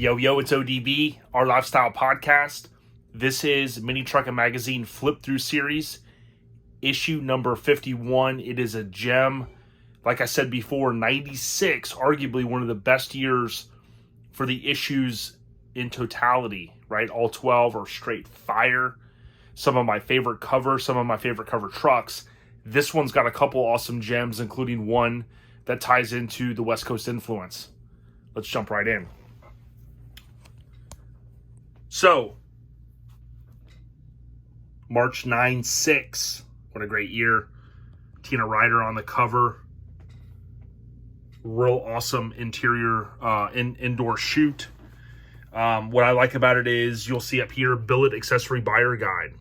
Yo, it's ODB, our lifestyle podcast. This is Mini Truckin Magazine Flip Through Series, issue number 51. It is a gem. Like I said before, 96, arguably one of the best years for the issues in totality, right? All 12 are straight fire. Some of my favorite covers, some of my favorite cover trucks. This one's got a couple awesome gems, including one that ties into the West Coast influence. Let's jump right in. So, March 9/6, what a great year. Tina Ryder on the cover. Real awesome interior indoor shoot. What I like about it is you'll see up here, Billet Accessory Buyer Guide.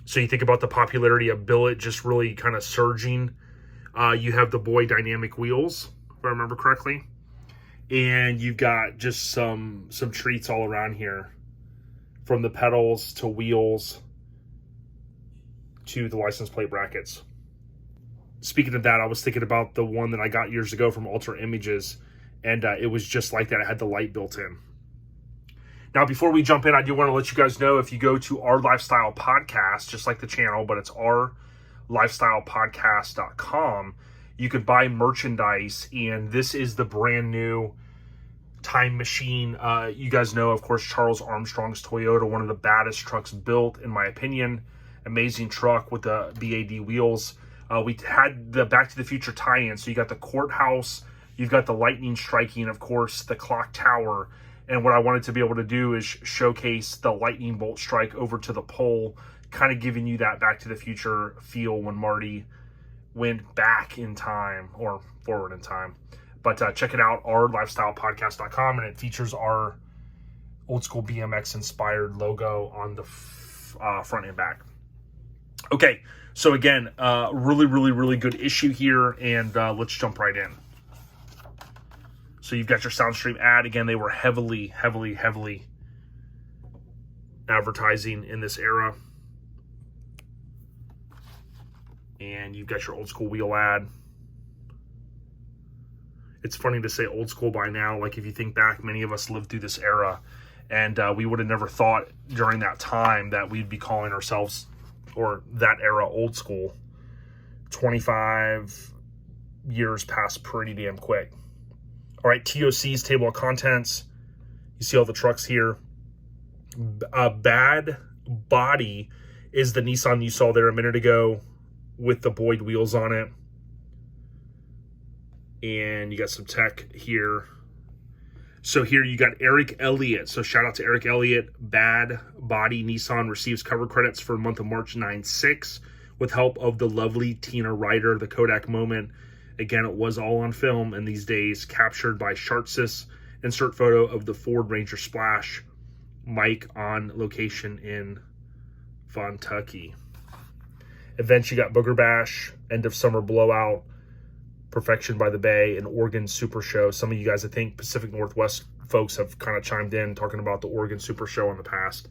So you think about the popularity of Billet just really kind of surging. You have the Boy dynamic wheels, if I remember correctly. And you've got just some treats all around here. From the pedals to wheels to the license plate brackets. Speaking of that, I was thinking about the one that I got years ago from Ultra Images, and it was just like that. It had the light built in. Now, before we jump in, I do want to let you guys know, if you go to Our Lifestyle Podcast, just like the channel, but it's ourlifestylepodcast.com, you could buy merchandise, and this is the brand new time machine. You guys know, of course, Charles Armstrong's Toyota, one of the baddest trucks built, in my opinion. Amazing truck with the BAD wheels. We had the Back to the Future tie-in, so you got the courthouse, you've got the lightning striking, of course, the clock tower, and what I wanted to be able to do is showcase the lightning bolt strike over to the pole, kind of giving you that Back to the Future feel when Marty went back in time, or forward in time. But check it out, ourlifestylepodcast.com, and it features our old school BMX inspired logo on the front and back. Okay, so again, really good issue here, and let's jump right in. So you've got your SoundStream ad. Again, they were heavily advertising in this era. And you've got your old school wheel ad. It's funny to say old school by now. Like, if you think back, many of us lived through this era, and we would have never thought during that time that we'd be calling ourselves, or that era, old school. 25 years passed pretty damn quick. All right, TOC's table of contents. You see all the trucks here. Bad Body is the Nissan you saw there a minute ago with the Boyd wheels on it. And you got some tech here. So here you got Eric Elliott. So shout out to Eric Elliott. Bad Body Nissan receives cover credits for the month of March 9/6 with help of the lovely Tina Ryder. The Kodak moment. Again, it was all on film in these days, captured by Shartsis. Insert photo of the Ford Ranger Splash. Mike on location in Kentucky. Events, you got Booger Bash, End of Summer Blowout, Perfection by theBay, and Oregon Super Show. Some of you guys, I think Pacific Northwest folks, have kind of chimed in talking about the Oregon Super Show in the past.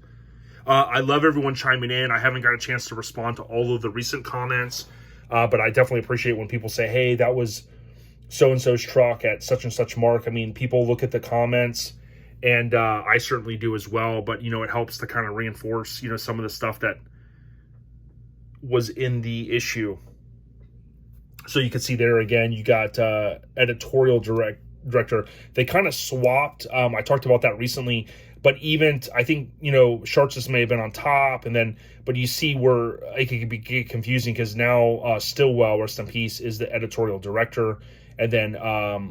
I love everyone chiming in. I haven't got a chance to respond to all of the recent comments, but I definitely appreciate when people say, hey, that was so-and-so's truck at such and such mark. I mean, people look at the comments, and I certainly do as well, but, you know, it helps to kind of reinforce, you know, some of the stuff that was in the issue. So you can see there again, you got editorial director. They kind of swapped. I talked about that recently, but even I think, you know, Shartsis may have been on top, and then, but you see where it could get confusing, because now Stillwell, rest in peace, is the editorial director, and then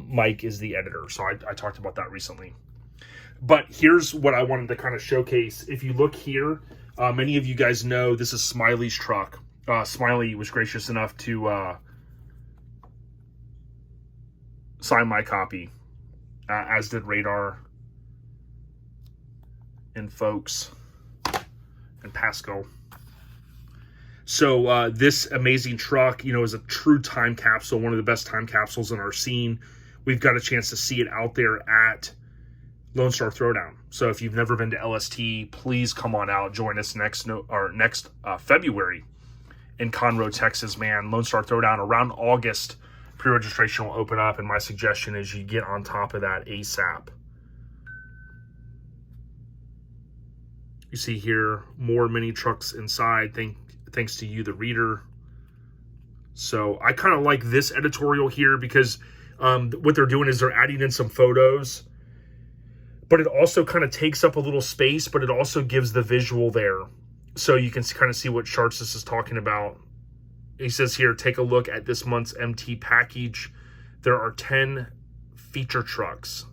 Mike is the editor. So I talked about that recently. But here's what I wanted to kind of showcase. If you look here, many of you guys know this is Smiley's truck. Smiley was gracious enough to sign my copy, as did Radar and Folks and Pasco. So this amazing truck, you know, is a true time capsule, one of the best time capsules in our scene. We've got a chance to see it out there at Lone Star Throwdown. So if you've never been to LST, please come on out, join us next February in Conroe, Texas, man. Lone Star Throwdown around August. Pre-registration will open up, and my suggestion is you get on top of that ASAP. You see here, more mini trucks inside, thanks to you, the reader. So I kind of like this editorial here because what they're doing is they're adding in some photos, but it also kind of takes up a little space, but it also gives the visual there. So you can kind of see what Shartsis is talking about. He says here, take a look at this month's MT package. There are 10 feature trucks.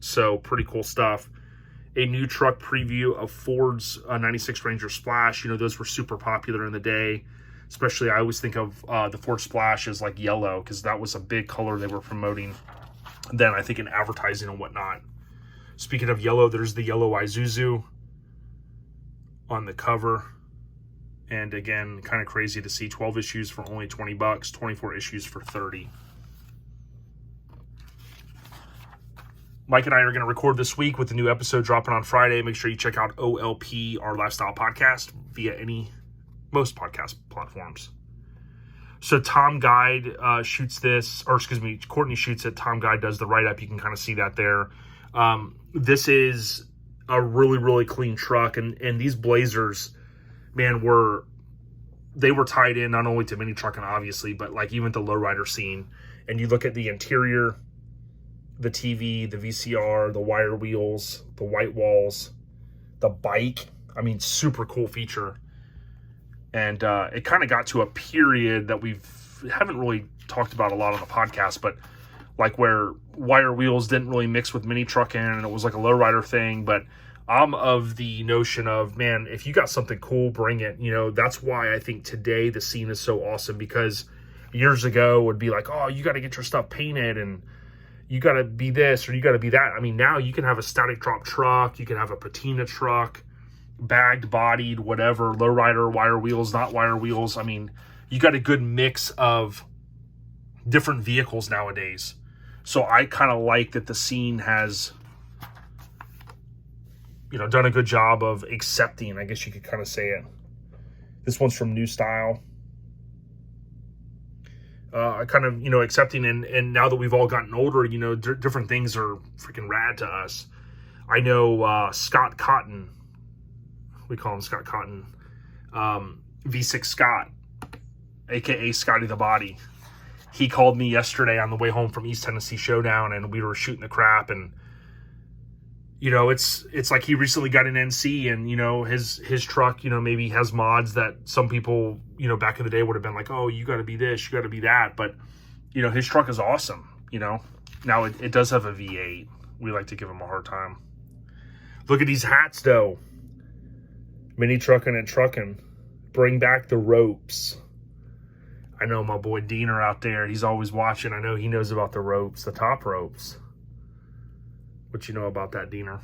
So pretty cool stuff. A new truck preview of Ford's 96 Ranger Splash. You know, those were super popular in the day. Especially, I always think of the Ford Splash as like yellow because that was a big color they were promoting then, I think, in advertising and whatnot. Speaking of yellow, there's the yellow Isuzu on the cover. And again, kind of crazy to see 12 issues for only 20 bucks, 24 issues for 30. Mike and I are going to record this week with the new episode dropping on Friday. Make sure you check out OLP, our lifestyle podcast, via most podcast platforms. So Tom Guide shoots this, or excuse me, Courtney shoots it. Tom Guide does the write-up. You can kind of see that there. This is a really, really clean truck. And these Blazers, man, they were tied in not only to mini trucking, obviously, but like even the lowrider scene. And you look at the interior, the TV, the VCR, the wire wheels, the white walls, the bike. I mean, super cool feature. And it kind of got to a period that we haven't really talked about a lot on the podcast, but like where wire wheels didn't really mix with mini trucking and it was like a lowrider thing. But I'm of the notion of, man, if you got something cool, bring it. You know, that's why I think today the scene is so awesome, because years ago it would be like, oh, you got to get your stuff painted and you got to be this or you got to be that. I mean, now you can have a static drop truck, you can have a patina truck, bagged, bodied, whatever, lowrider, wire wheels, not wire wheels. I mean, you got a good mix of different vehicles nowadays. So I kind of like that the scene has, you know, done a good job of accepting, I guess you could kind of say it. This one's from New Style. Kind of, you know, accepting, and now that we've all gotten older, you know, different things are freaking rad to us. I know Scott Cotton, we call him Scott Cotton, V6 Scott, aka Scotty the Body. He called me yesterday on the way home from East Tennessee Showdown, and we were shooting the crap, and you know, it's like he recently got an NC, and you know, his truck, you know, maybe has mods that some people, you know, back in the day would have been like, oh, you got to be this, you got to be that, but you know, his truck is awesome. You know, now it does have a V8. We like to give him a hard time. Look at these hats though. Mini trucking and trucking. Bring back the ropes. I know my boy Diener out there, he's always watching. I know he knows about the ropes, the top ropes. What you know about that, Diener?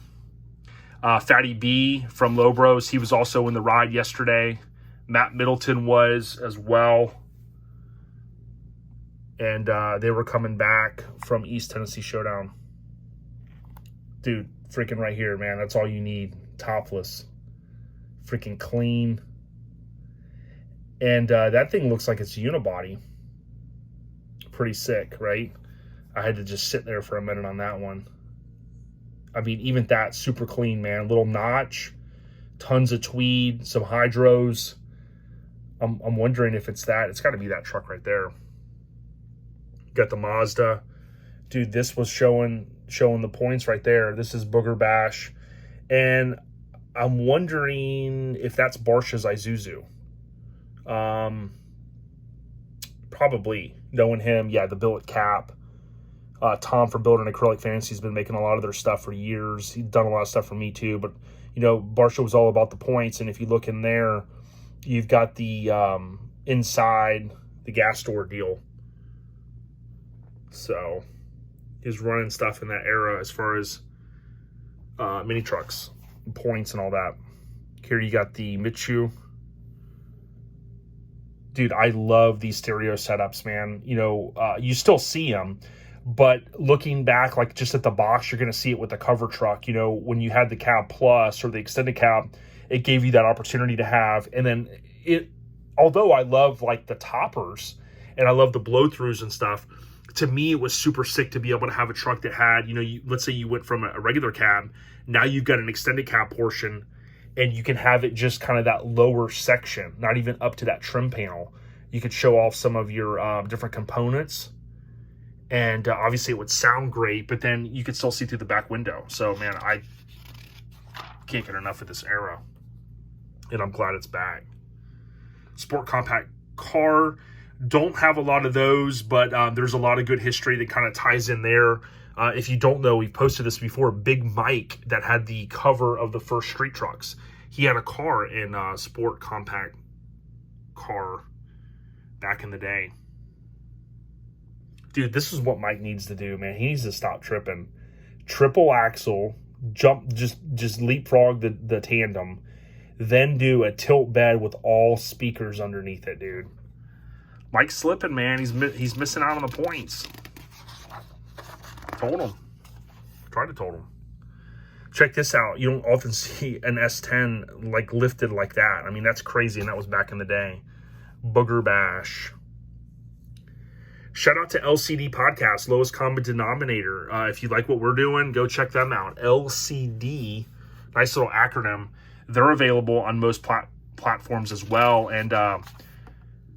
Fatty B from Low Bros, he was also in the ride yesterday. Matt Middleton was as well. And they were coming back from East Tennessee Showdown. Dude, freaking right here, man. That's all you need. Topless. Freaking clean. And that thing looks like it's a unibody. Pretty sick, right? I had to just sit there for a minute on that one. I mean, even that, super clean, man. Little notch, tons of tweed, some hydros. I'm wondering if it's that. It's got to be that truck right there. Got the Mazda. Dude, this was showing the points right there. This is Booger Bash. And I'm wondering if that's Barcia's Isuzu. Probably. Knowing him, yeah, the billet cap. Tom from Building Acrylic Fantasy has been making a lot of their stuff for years. He's done a lot of stuff for me too. But, you know, Barcia was all about the points. And if you look in there, you've got the inside, the gas store deal. So, he's running stuff in that era as far as mini trucks, points and all that. Here you got the Mitsu. Dude, I love these stereo setups, man. You know, you still see them. But looking back, like just at the box, you're going to see it with the cover truck. You know, when you had the cab plus or the extended cab, it gave you that opportunity to have. And then although I love like the toppers and I love the blow throughs and stuff, to me, it was super sick to be able to have a truck that had, you know, let's say you went from a regular cab Now you've got an extended cab portion, and you can have it just kind of that lower section, not even up to that trim panel. You could show off some of your different components, and obviously it would sound great, but then you could still see through the back window. So, man, I can't get enough of this era, and I'm glad it's back. Sport compact car. Don't have a lot of those, but there's a lot of good history that kind of ties in there. If you don't know, we've posted this before. Big Mike, that had the cover of the first street trucks. He had a car in sport compact car back in the day. Dude, this is what Mike needs to do, man. He needs to stop tripping. Triple axle, jump, just leapfrog the tandem, then do a tilt bed with all speakers underneath it, dude. Mike's slipping, man. He's missing out on the points. Told him. Tried to told him. Check this out. You don't often see an S10 like lifted like that. I mean, that's crazy, and that was back in the day. Booger Bash. Shout out to LCD Podcast, Lowest Common Denominator. If you like what we're doing, go check them out. LCD, nice little acronym. They're available on most platforms as well, and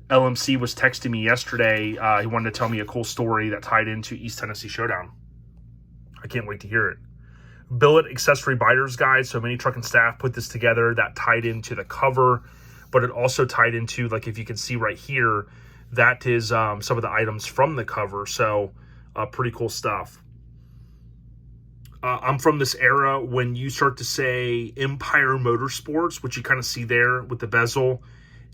LMC was texting me yesterday. He wanted to tell me a cool story that tied into East Tennessee Showdown. I can't wait to hear it. Billet Accessory Buyer's Guide. So many Truckin staff put this together. That tied into the cover, but it also tied into, like, if you can see right here, that is some of the items from the cover. So pretty cool stuff. I'm from this era when you start to say Empire Motorsports, which you kind of see there with the bezel.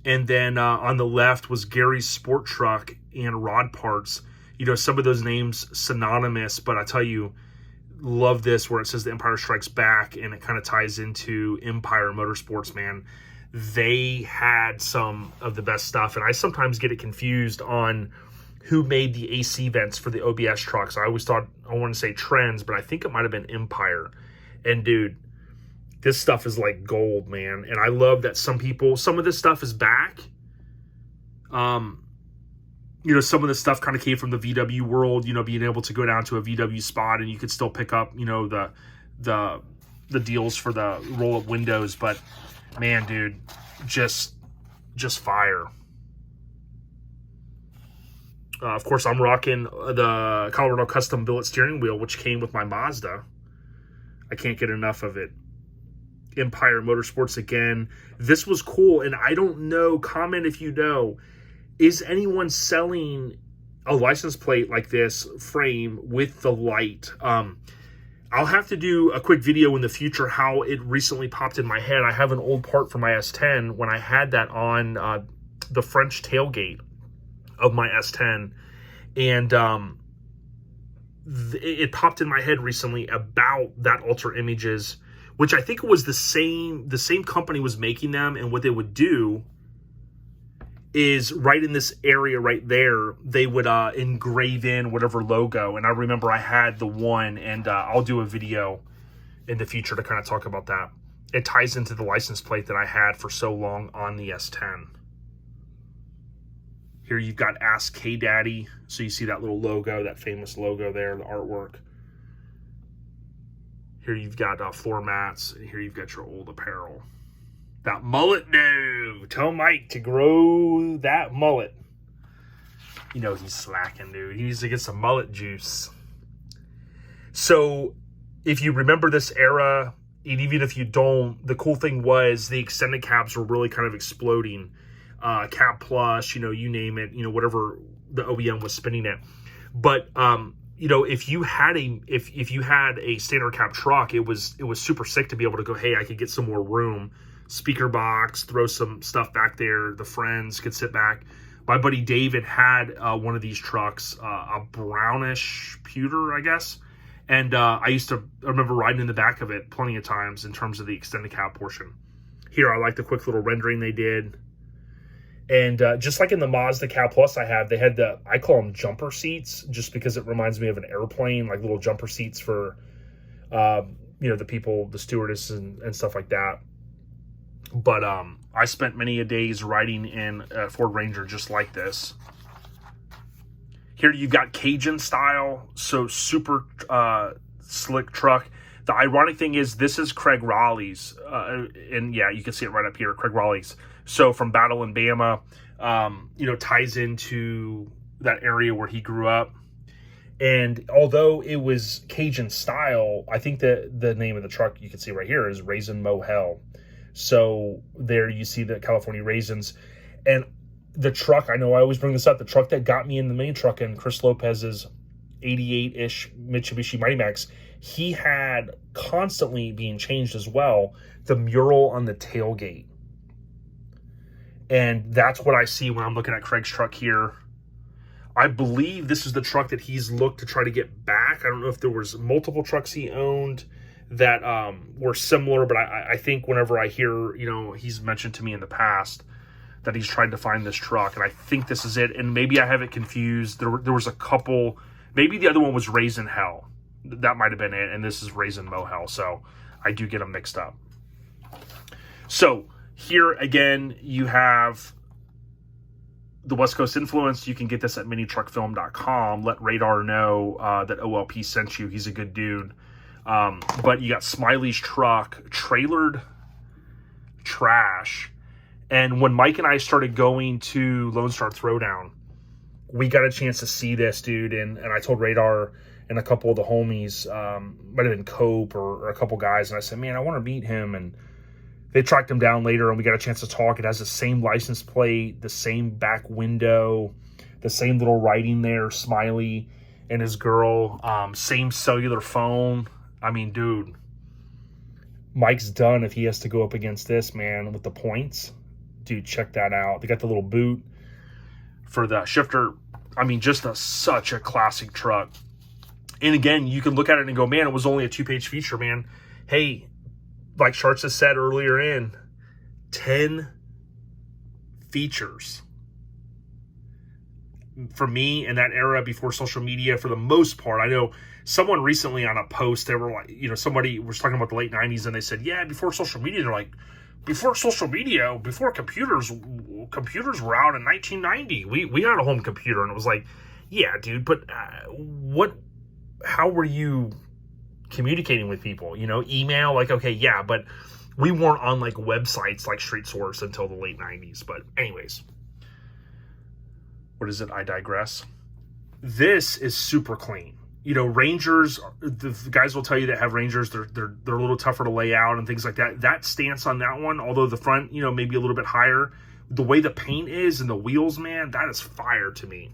And then on the left was Gary's Sport Truck and Rod Parts. You know, some of those names synonymous, but I tell you, love this where it says the Empire Strikes Back, and it kind of ties into Empire Motorsports, man. They had some of the best stuff, and I sometimes get it confused on who made the AC vents for the OBS trucks. I always thought, I want to say Trends, but I think it might have been Empire. And dude, this stuff is like gold, man. And I love that some of this stuff is back. You know, some of this stuff kind of came from the VW world, you know, being able to go down to a VW spot and you could still pick up, you know, the deals for the roll-up windows. But man, dude, just fire. Of course, I'm rocking the Colorado Custom Billet steering wheel, which came with my Mazda. I can't get enough of it. Empire Motorsports again. This was cool, and I don't know, comment if you know, is anyone selling a license plate like this frame with the light? I'll have to do a quick video in the future how it recently popped in my head. I have an old part from my S10 when I had that on the French tailgate of my S10, and it popped in my head recently about that Ultra Images, which I think was the same company was making them, and what they would do is right in this area right there, they would engrave in whatever logo. And I remember I had the one, and I'll do a video in the future to kind of talk about that. It ties into the license plate that I had for so long on the S10. Here you've got Ask K Daddy. So you see that little logo, that famous logo there, the artwork. Here you've got floor mats, and here you've got your old apparel. That mullet, no. Tell Mike to grow that mullet. You know he's slacking, dude. He needs to get some mullet juice. So if you remember this era, and even if you don't, the cool thing was the extended cabs were really kind of exploding. Cab Plus, you know, you name it, you know, whatever the OEM was spinning it. But you know, if you had a standard cab truck, it was super sick to be able to go, hey, I could get some more room. Speaker box, throw some stuff back there. The friends could sit back. My buddy David had one of these trucks, a brownish pewter, I guess. And I remember riding in the back of it plenty of times in terms of the extended cab portion. Here, I like the quick little rendering they did. And just like in the Mazda Cab Plus I have, they had I call them jumper seats, just because it reminds me of an airplane, like little jumper seats for, you know, the people, the stewardess and stuff like that. But I spent many a days riding in a Ford Ranger just like this. Here you've got Cajun style, so super slick truck. The ironic thing is this is Craig Raleigh's, and yeah, you can see it right up here, Craig Raleigh's. So from Battle in Bama, you know, ties into that area where he grew up. And although it was Cajun style, I think that the name of the truck you can see right here is Raisin Mo Hell. So there you see the California raisins. And the truck, I know I always bring this up, the truck that got me in the main truck in Chris Lopez's 88-ish Mitsubishi Mighty Max, he had constantly being changed as well, the mural on the tailgate. And that's what I see when I'm looking at Craig's truck here. I believe this is the truck that he's looked to try to get back. I don't know if there was multiple trucks he owned that were similar, but I think whenever I hear, you know, he's mentioned to me in the past that he's tried to find this truck, and I think this is it. And maybe I have it confused. There was a couple, maybe the other one was Raisin Hell. That might have been it, and this is Raisin Mo Hell, so I do get them mixed up. So here again, you have the West Coast influence. You can get this at minitruckfilm.com. Let Radar know that OLP sent you. He's a good dude. But you got Smiley's truck, trailered trash. And when Mike and I started going to Lone Star Throwdown, we got a chance to see this dude. And I told Radar and a couple of the homies, might have been Cope or a couple guys. And I said, man, I want to meet him. And they tracked him down later, and we got a chance to talk. It has the same license plate, the same back window, the same little writing there, Smiley and his girl, same cellular phone. I mean, dude, Mike's done if he has to go up against this, man, with the points. Dude, check that out. They got the little boot for the shifter. I mean, just such a classic truck. And again, you can look at it and go, man, it was only a 2-page feature, man. Hey, like Shartsis said earlier in, 10 features. For me, in that era before social media, for the most part, I know someone recently on a post, they were like, you know, somebody was talking about the late 90s, and they said, yeah, before social media, they're like, before social media, before computers were out in 1990, we had a home computer. And it was like, yeah, dude, but how were you communicating with people? You know, email, like, okay, yeah, but we weren't on like websites like Street Source until the late 90s. But anyways, what is it? I digress. This is super clean. You know, Rangers, the guys will tell you that have Rangers, they're a little tougher to lay out and things like that. That stance on that one, although the front, you know, maybe a little bit higher, the way the paint is and the wheels, man, that is fire to me.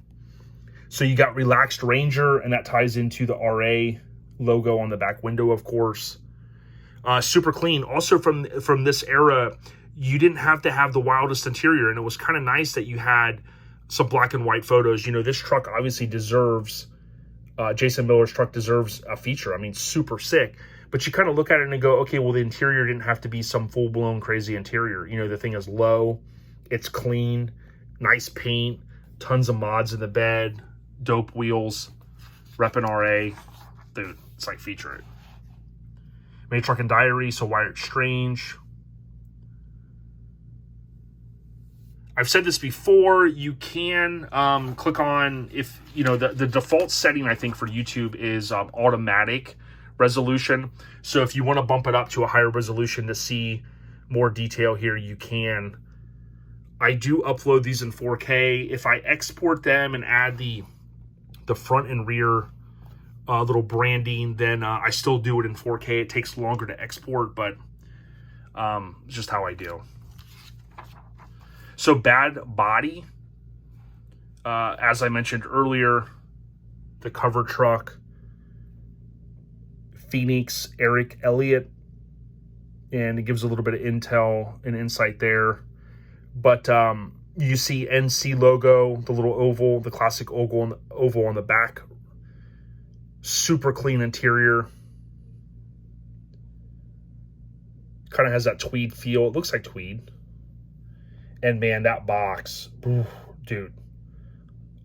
So you got relaxed Ranger, and that ties into the RA logo on the back window, of course. Super clean. Also from this era, you didn't have to have the wildest interior, and it was kind of nice that you had some black and white photos. You know, this truck obviously deserves, Jason Miller's truck deserves a feature. I mean, super sick. But you kind of look at it and go, okay, well, the interior didn't have to be some full-blown crazy interior. You know, the thing is low, it's clean, nice paint, tons of mods in the bed, dope wheels, reppin' RA. Dude, it's like feature it. Mini Truckin' Diary, so Wired Strange. I've said this before, you can click on, if, you know, the default setting, I think, for YouTube is automatic resolution. So if you want to bump it up to a higher resolution to see more detail here, you can. I do upload these in 4K. If I export them and add the front and rear little branding, then I still do it in 4K. It takes longer to export, but it's just how I do. So Bad Body, as I mentioned earlier, the cover truck, Phoenix, Eric Elliott, and it gives a little bit of intel and insight there. But you see NC logo, the little oval, the classic oval on the back. Super clean interior. Kind of has that tweed feel. It looks like tweed. And man, that box, ooh, dude,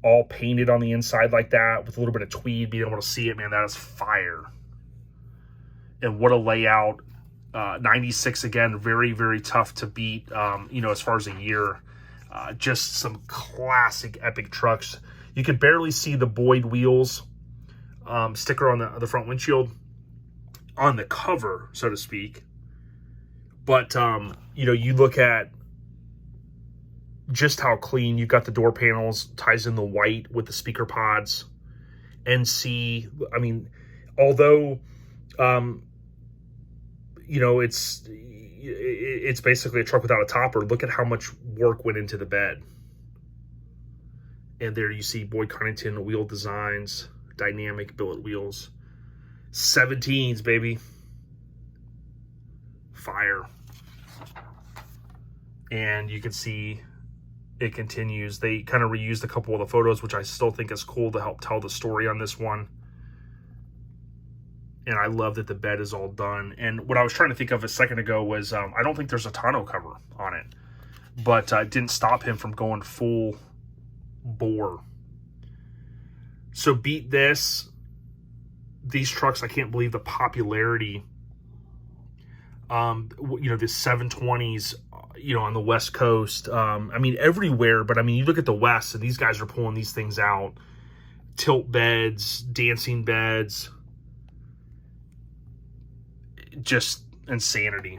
all painted on the inside like that with a little bit of tweed, being able to see it, man, that is fire. And what a layout. 96 again, very, very tough to beat, you know, as far as a year. Just some classic epic trucks. You could barely see the Boyd wheels sticker on the front windshield. on the cover, so to speak. But, you know, you look at just how clean. You've got the door panels, ties in the white with the speaker pods. NC, I mean, although, you know, it's basically a truck without a topper, look at how much work went into the bed. And there you see Boyd Cunnington wheel designs, dynamic billet wheels. 17s, baby. Fire. And you can see it continues. They kind of reused a couple of the photos, which I still think is cool to help tell the story on this one. And I love that the bed is all done. And what I was trying to think of a second ago was, I don't think there's a tonneau cover on it, but it didn't stop him from going full bore. So beat this. These trucks, I can't believe the popularity. You know, the 720s, you know, on the West Coast. I mean, everywhere, but I mean, you look at the West and these guys are pulling these things out. Tilt beds, dancing beds. Just insanity.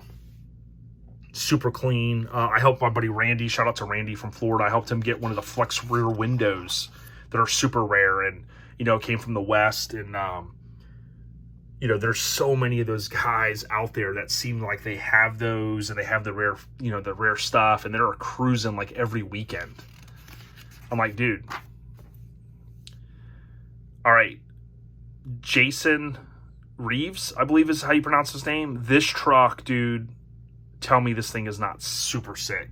Super clean. I helped my buddy Randy, shout out to Randy from Florida. I helped him get one of the flex rear windows that are super rare and, you know, came from the West. And, you know, there's so many of those guys out there that seem like they have those and they have the rare, you know, the rare stuff, and they're cruising like every weekend. I'm like, dude. All right. Jason Reeves, I believe is how you pronounce his name. This truck, dude, tell me this thing is not super sick.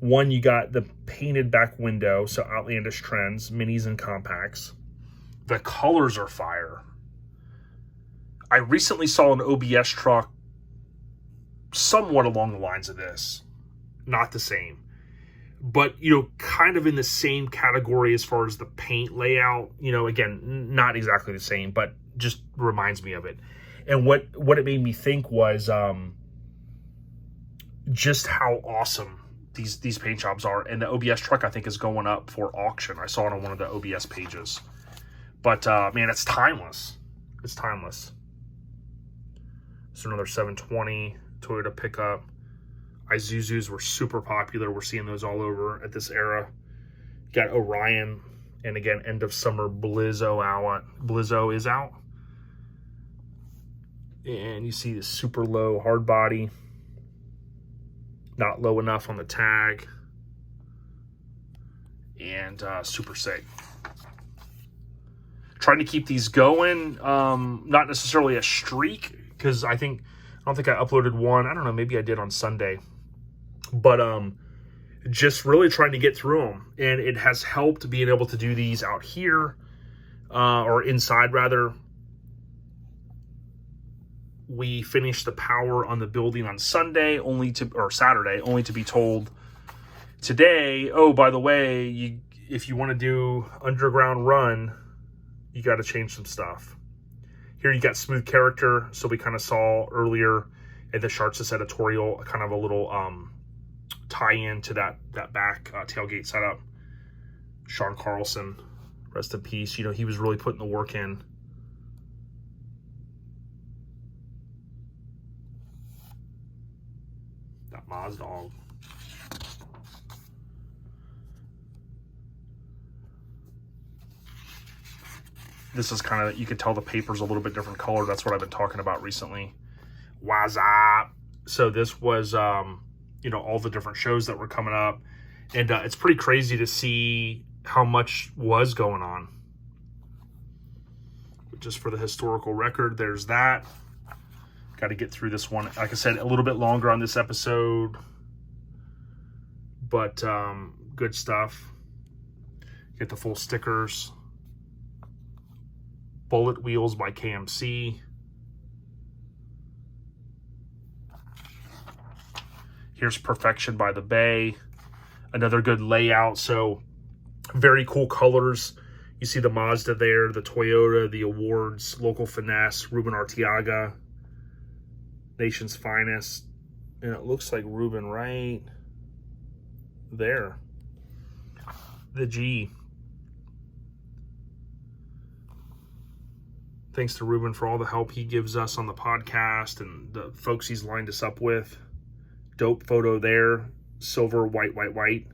One, you got the painted back window, so outlandish trends, minis and compacts. The colors are fire. I recently saw an OBS truck somewhat along the lines of this. Not the same. But, you know, kind of in the same category as far as the paint layout. You know, again, not exactly the same, but just reminds me of it. And what it made me think was just how awesome these paint jobs are. And the OBS truck, I think, is going up for auction. I saw it on one of the OBS pages. But, man, it's timeless. It's timeless. So another 720 Toyota pickup. Isuzus were super popular. We're seeing those all over at this era. Got Orion. And again, end of summer Blizzo out. Blizzo is out. And you see the super low hard body. Not low enough on the tag. And super sick. Trying to keep these going. Not necessarily a streak, because I don't think I uploaded one. I don't know, maybe I did on Sunday. But just really trying to get through them. And it has helped being able to do these out here, or inside rather. We finished the power on the building on Saturday, only to be told today, oh, by the way, if you want to do underground run, you got to change some stuff. Here you got smooth character, so we kind of saw earlier in the Shartsis editorial, kind of a little tie-in to that back tailgate setup. Sean Carlson, rest in peace. You know, he was really putting the work in. That Mazda dog. This is kind of, you could tell the paper's a little bit different color. That's what I've been talking about recently. What's up? So this was, you know, all the different shows that were coming up. And it's pretty crazy to see how much was going on. Just for the historical record, there's that. Got to get through this one. Like I said, a little bit longer on this episode. But good stuff. Get the full stickers. Bullet wheels by KMC. Here's Perfection by theBay. Another good layout. So very cool colors. You see the Mazda there, the Toyota, the awards, Local Finesse, Ruben Arteaga, Nation's Finest. And it looks like Ruben right there. The G. I Thanks to Ruben for all the help he gives us on the podcast and the folks he's lined us up with. Dope photo there. Silver, white, white, white.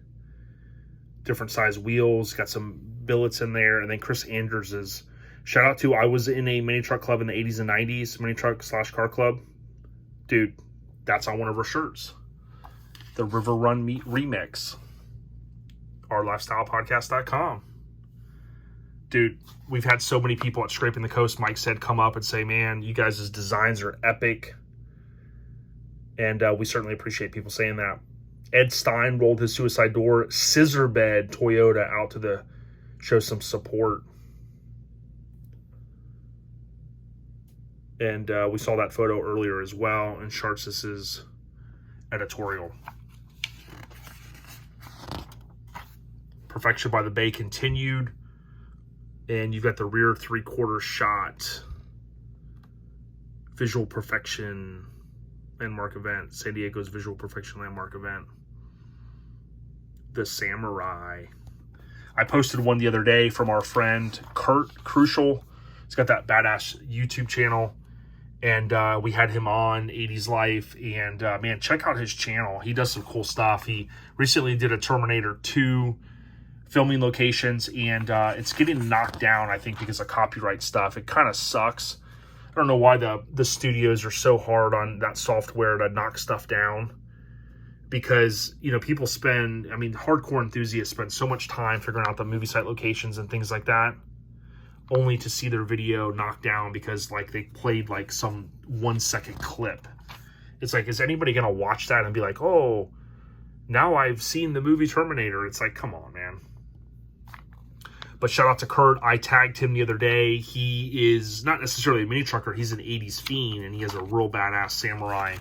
Different size wheels. Got some billets in there. And then Chris Andrews is... Shout out to... I was in a mini truck club in the 80s and 90s. Mini truck / car club. Dude, that's on one of our shirts. The River Run Meet Remix. OurLifestylePodcast.com. Dude, we've had so many people at Scraping the Coast, Mike said, come up and say, man, you guys' designs are epic. And we certainly appreciate people saying that. Ed Stein rolled his suicide door scissor bed Toyota out to show some support. And we saw that photo earlier as well in Shartsis' editorial. Perfection by theBay continued. And you've got the rear 3/4 shot. Visual Perfection landmark event. San Diego's Visual Perfection landmark event. The Samurai. I posted one the other day from our friend Kurt Crucial. He's got that badass YouTube channel. And we had him on 80s Life. And man, check out his channel. He does some cool stuff. He recently did a Terminator 2 filming locations, and it's getting knocked down, I think, because of copyright stuff. It kind of sucks. I don't know why the studios are so hard on that software to knock stuff down, because, you know, people spend, I mean, hardcore enthusiasts spend so much time figuring out the movie site locations and things like that, only to see their video knocked down because, like, they played, like, some 1-second clip. It's like, is anybody going to watch that and be like, oh, now I've seen the movie Terminator? It's like, come on, man. But shout out to Kurt. I tagged him the other day. He is not necessarily a mini trucker. He's an 80s fiend, and he has a real badass Samurai.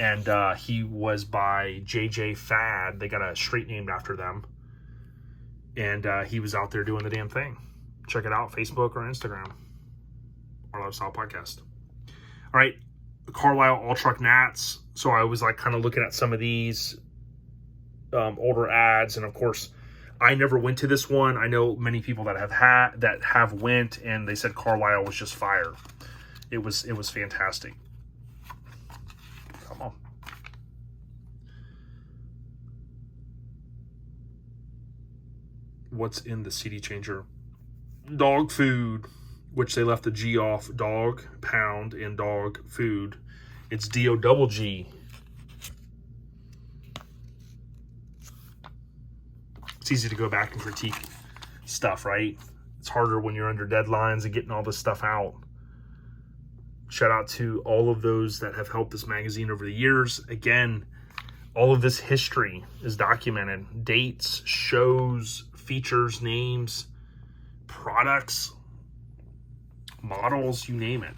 And he was by JJ Fad. They got a street named after them. And he was out there doing the damn thing. Check it out, Facebook or Instagram. Our Lifestyle Podcast. All right, Carlisle All Truck Nats. So I was like kind of looking at some of these older ads, and of course, I never went to this one. I know many people that have went, and they said Carlisle was just fire. It was fantastic. Come on. What's in the CD changer? Dog food, which they left the G off. Dog, pound, and dog food. It's DOGG. It's easy to go back and critique stuff, right? It's harder when you're under deadlines and getting all this stuff out. Shout out to all of those that have helped this magazine over the years. Again, all of this history is documented. Dates, shows, features, names, products, models, you name it.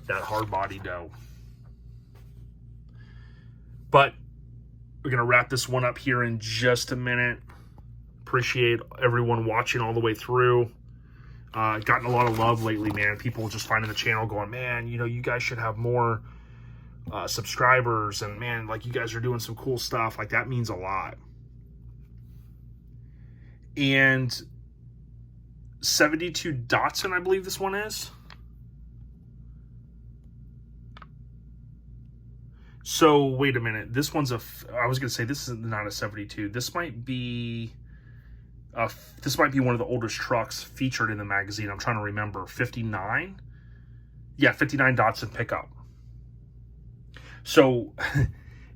That hardbody dough. But we're going to wrap this one up here in just a minute. Appreciate everyone watching all the way through. Gotten a lot of love lately, man. People just finding the channel going, man, you know, you guys should have more subscribers. And, man, like, you guys are doing some cool stuff. Like, that means a lot. And 72 Datsun, I believe this one is. So, wait a minute. This one's I was going to say this is not a 72. This might be one of the oldest trucks featured in the magazine. I'm trying to remember. 59? Yeah, 59 Datsun pickup. So,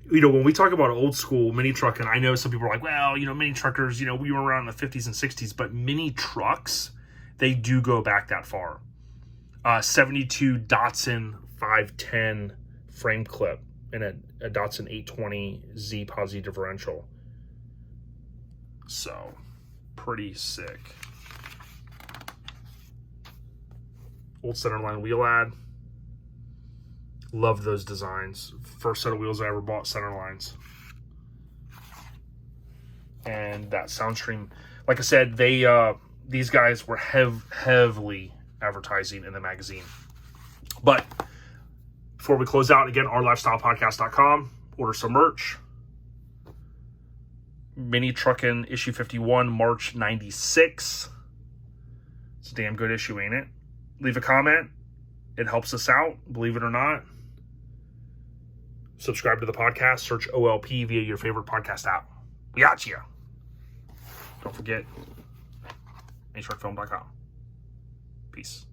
you know, when we talk about old school mini trucking, I know some people are like, well, you know, mini truckers, you know, we were around in the 50s and 60s, but mini trucks, they do go back that far. 72 Datsun 510 frame clip. And a Datsun 820Z posi differential. So, pretty sick. Old centerline wheel ad. Love those designs. First set of wheels I ever bought, centerlines. And that Soundstream, like I said, these guys were heavily advertising in the magazine. But before we close out, again, OurLifestylePodcast.com. Order some merch. Mini Truckin' issue 51, March 96. It's a damn good issue, ain't it? Leave a comment. It helps us out, believe it or not. Subscribe to the podcast. Search OLP via your favorite podcast app. We got you. Don't forget, NationalFilm.com. Peace.